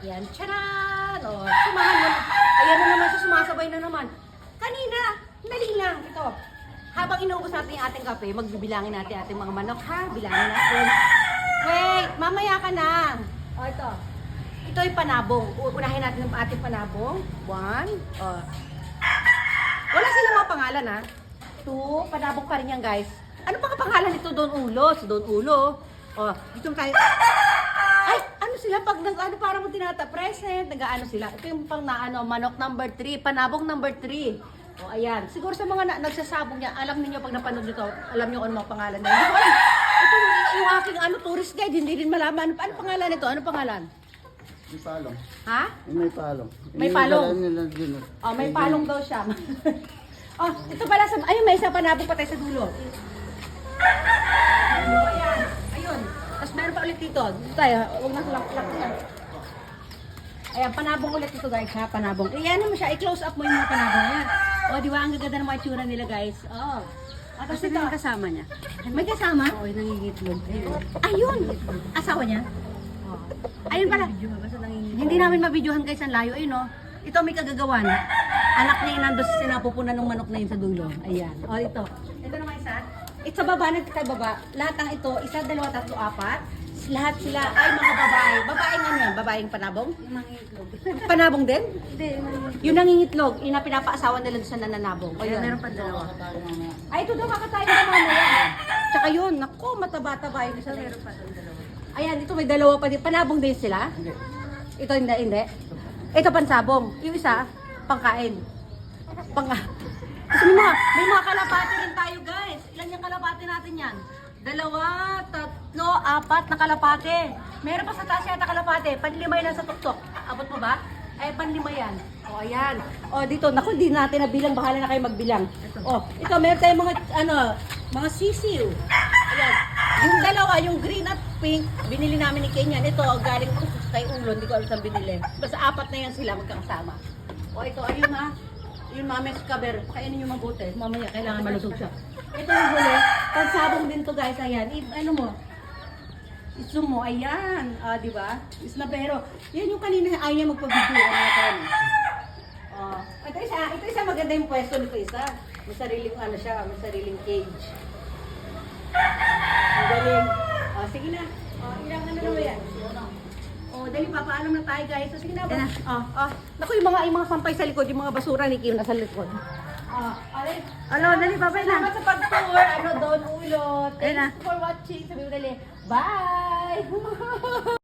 Yan, tcharan! O, sumahan mo. Ayan na naman siya, sumasabay na naman. Kanina, dali lang. Ito, habang inuubos natin yung ating kape, magbibilangin natin ating mga manok, ha? Bilangin natin. Wait, mamaya ka na. O, ito. Ito yung panabong. Unahin natin ang ating panabong. 1. O. Wala silang mga pangalan, ha? 2. Panabong pa rin yan, guys. Ano pa kapangalan nito? Don Ulo. Si Don Ulo. O, dito tayo. Ay, ano sila? Pag nag-ano, parang tinata present, nag-ano sila. Ito yung pang naano, manok number 3, panabong number 3. O, ayan. Siguro sa mga nagsasabong niya, alam niyo pag napanood nyo to, alam niyo kung ano mga pangalan na. Hindi ko alam. Ito yung aking tourist guide, hindi rin malaman. Ano pangalan nito? Ano pangalan? May palong. Ha? May palong. May palong. Yun, Oh, may palong daw siya. Oh, ito pala sa... Ayun, may isa panabong patay sa dulo. Ayan. Ayun. Tapos meron pa ulit dito. Dito tayo. Huwag na lang. Ayan, panabong ulit ito guys ha. Panabong. Ayan mo siya. I-close up mo yung mga panabong. Ayan. O, di ba? Ang gaganda ng mga itsura nila guys. Oh. Tapos ito. Yung kasama niya. May kasama? Oo, yung nangingitlog. Ayun. Asawa niya? Ayun pala. Basta nangingitlog. Hindi namin mabidyohan guys ang layo. Ayun o. Ito may kagagawan. Anak niya yung nandun sa sinapupunan ng manok na yun sa dulo. Ayan. O ito. Ito naman isa. Ito sa baba, nagkita baba. Lahat ng ito, 1, 2, 3, 4. Lahat sila ay mga babae. Babaeng ano yan? Babaeng panabong? Yung nangingitlog. Panabong din? Hindi, yung nangingitlog. Yung nangingitlog, yung na pinapaasawa nila doon sa nananabong. Kaya meron pa dalawa. Ay, ito daw kakatayin na mamaya. Tsaka yun, naku, mataba-taba yung isa. Meron pa doon dalawa. Ayan, ito may dalawa pa din. Panabong din sila? Ito hindi. Ito pansabong. Yung isa, pangkain. Kasi may mga kalapati rin tayo guys. Ilan yung kalapati natin yan? 2, 3, 4 na kalapati. Meron pa sa taas yata kalapati. Panlimay lang sa tuktok. Abot mo ba? Ay, panlimay yan. O, ayan. O, dito. Naku, di natin nabilang. Bahala na kayo magbilang. O, ito, meron tayong mga sisiw. Ayan. Yung dalawa, yung green at pink, binili namin ni Kenyan. Ito, galing kay Ulo. Hindi ko alam saan binili. Basta 4 na yan sila magkakasama. O, ito, ayun ha. Yung mames kaber, pakainin nyo mabuti. Mamaya, kailangan malusog siya. Ito yung huli. Pansabong din to guys, ayan. Ano mo? Iso mo, ayan. Di ba? Isla pero, yan yung kanina ayaw niya magpa-video. Natin. Ito isa maganda yung pwesto nito isa. May sariling may sariling cage. Ang galing. Sige na. Ilang na ba yan? Dali papaalam na tayo guys. Sige na ba? Naku, yung mga sampay sa likod, yung mga basura ni Kim nasa likod. Dali, babay na. Salamat sa pag-tour. Doon, Ulot. Ayun na. Thanks for watching. Sabi mo dali, bye!